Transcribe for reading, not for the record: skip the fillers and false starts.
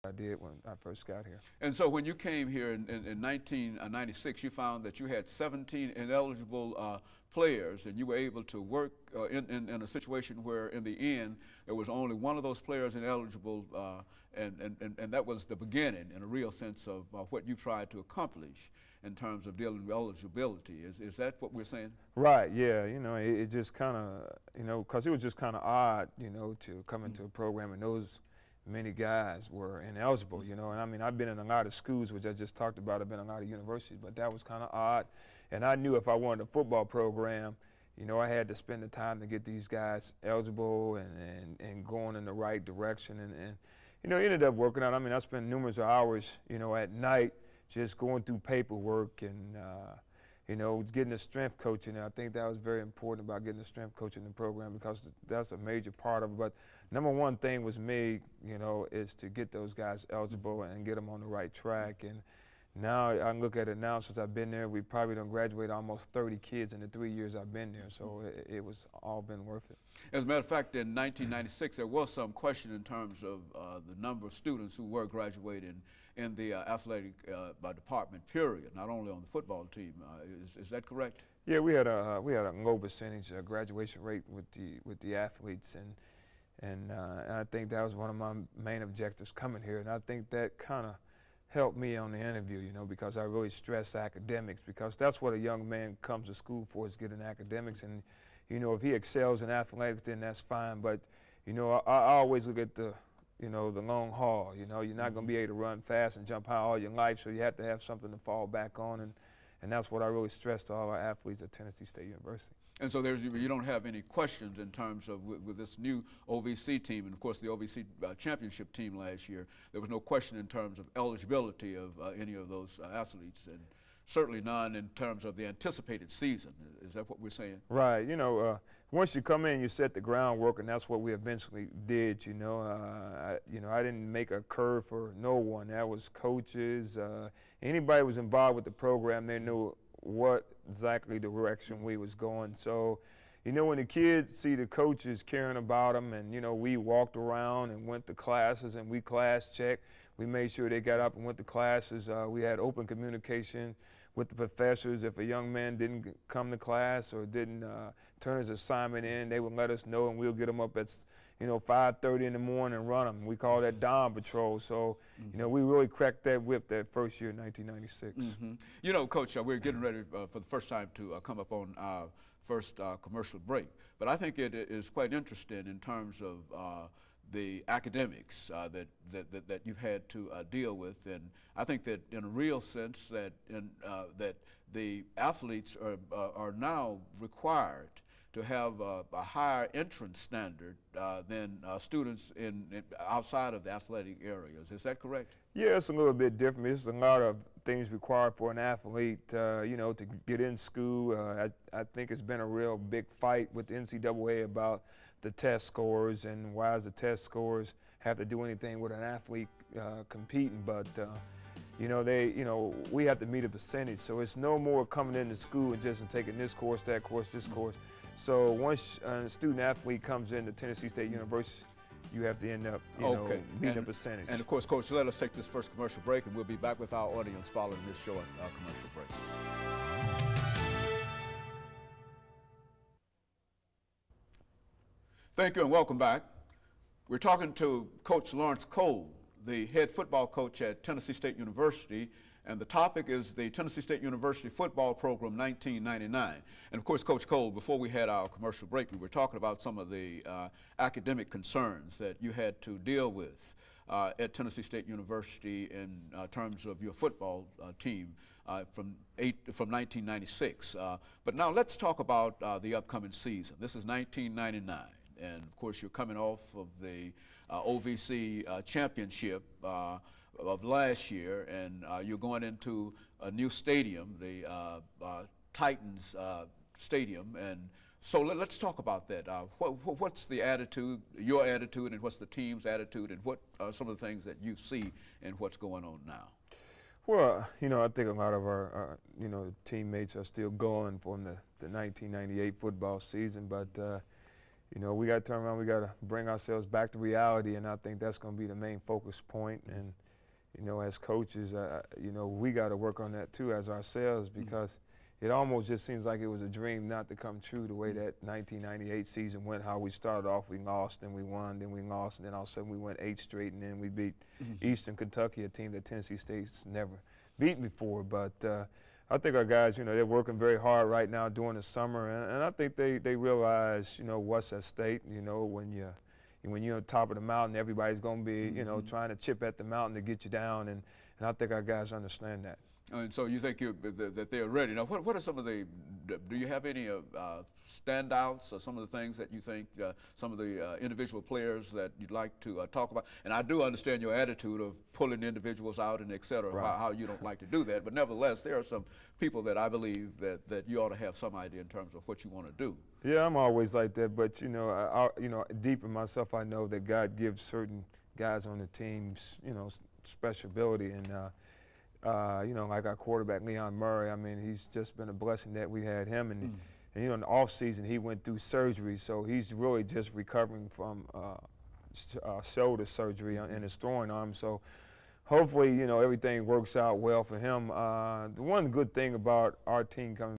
I did when I first got here. And so when you came here in 1996, you found that you had 17 ineligible players, and you were able to work in a situation where, in the end, there was only one of those players ineligible, and that was the beginning, in a real sense, of what you tried to accomplish in terms of dealing with eligibility. Is that what we're saying? Right, yeah, it just kind of, because it was just kind of odd, to come into a program and those many guys were ineligible, and I mean, I've been in a lot of schools, which I just talked about. I've been in a lot of universities, but that was kind of odd. And I knew if I wanted a football program, I had to spend the time to get these guys eligible and going in the right direction. And it ended up working out. I mean, I spent numerous hours, at night just going through paperwork and, getting the strength coaching. And I think that was very important about getting the strength coaching in the program, because that's a major part of it. But number one thing was me, is to get those guys eligible and get them on the right track. And now I can look at it now, since I've been there, we probably done graduated almost 30 kids in the 3 years I've been there. So it was all been worth it. As a matter of fact, in 1996, there was some question in terms of the number of students who were graduating in the athletic department, period, not only on the football team. Is that correct? Yeah, we had a low percentage graduation rate with the athletes, and I think that was one of my main objectives coming here, and I think that kind of helped me on the interview, because I really stress academics, because that's what a young man comes to school for, is getting academics. And if he excels in athletics, then that's fine. But I always look at the long haul. You're not going to be able to run fast and jump high all your life, so you have to have something to fall back on, and that's what I really stress to all our athletes at Tennessee State University. And so you don't have any questions in terms of with this new OVC team, and of course the OVC championship team last year, there was no question in terms of eligibility of any of those athletes, and certainly none in terms of the anticipated season. Is that what we're saying? Right. Once you come in, you set the groundwork, and that's what we eventually did. I didn't make a curve for no one. That was coaches. Anybody who was involved with the program, they knew what exactly direction we was going. So, when the kids see the coaches caring about them, and we walked around and went to classes, and we class checked. We made sure they got up and went to classes. We had open communication with the professors. If a young man didn't come to class or didn't turn his assignment in, they would let us know, and we'll get them up at 5:30 in the morning and run them. We call that dawn patrol. So, we really cracked that whip that first year in 1996. Coach, we're getting ready for the first time to come up on our first commercial break. But I think it is quite interesting in terms of the academics that you've had to deal with, and I think that in a real sense that the athletes are now required to have a higher entrance standard than students outside of the athletic areas. Is that correct? Yeah, it's a little bit different. There's a lot of things required for an athlete, to get in school. I think it's been a real big fight with the NCAA about the test scores, and why does the test scores have to do anything with an athlete competing. But we have to meet a percentage, so it's no more coming into school and just taking this course, that course, this course. So once a student athlete comes into Tennessee State University, you have to end up meeting a percentage. And of course, Coach, let us take this first commercial break, and we'll be back with our audience following this short commercial break. Thank you and welcome back. We're talking to Coach Lawrence Cole, the head football coach at Tennessee State University, and the topic is the Tennessee State University football program 1999. And of course, Coach Cole, before we had our commercial break, we were talking about some of the academic concerns that you had to deal with at Tennessee State University in terms of your football team from 1996. But now let's talk about the upcoming season. This is 1999. And of course, you're coming off of the OVC championship of last year, and you're going into a new stadium, the Titans Stadium. And so let's talk about that. What's the attitude, your attitude, and what's the team's attitude, and what are some of the things that you see and what's going on now? Well, I think a lot of our teammates are still going from the 1998 football season, but you know, we got to turn around. We got to bring ourselves back to reality, and I think that's going to be the main focus point. And you know, as coaches, you know, we got to work on that too as ourselves, because it almost just seems like it was a dream not to come true the way that 1998 season went. How we started off, we lost, then we won, then we lost, and then all of a sudden we went 8 straight, and then we beat Eastern Kentucky, a team that Tennessee State's never beaten before. But I think our guys, you know, they're working very hard right now during the summer, and I think they realize, you know, what's at stake. You know, when you're on top of the mountain, everybody's going to be, you know, trying to chip at the mountain to get you down, and I think our guys understand that. And so you think that they're ready. Now, what are some of the, do you have any standouts or some of the things that you think, some of the individual players that you'd like to talk about? And I do understand your attitude of pulling individuals out and et cetera, Right. how you don't like to do that. But nevertheless, there are some people that I believe that you ought to have some idea in terms of what you want to do. Yeah, I'm always like that, but you know, you know, deep in myself, I know that God gives certain guys on the team, you know, special ability, and you know, like our quarterback Leon Murray. I mean, he's just been a blessing that we had him, and you know, in the off season he went through surgery, so he's really just recovering from shoulder surgery in his throwing arm. So hopefully, you know, everything works out well for him. The one good thing about our team coming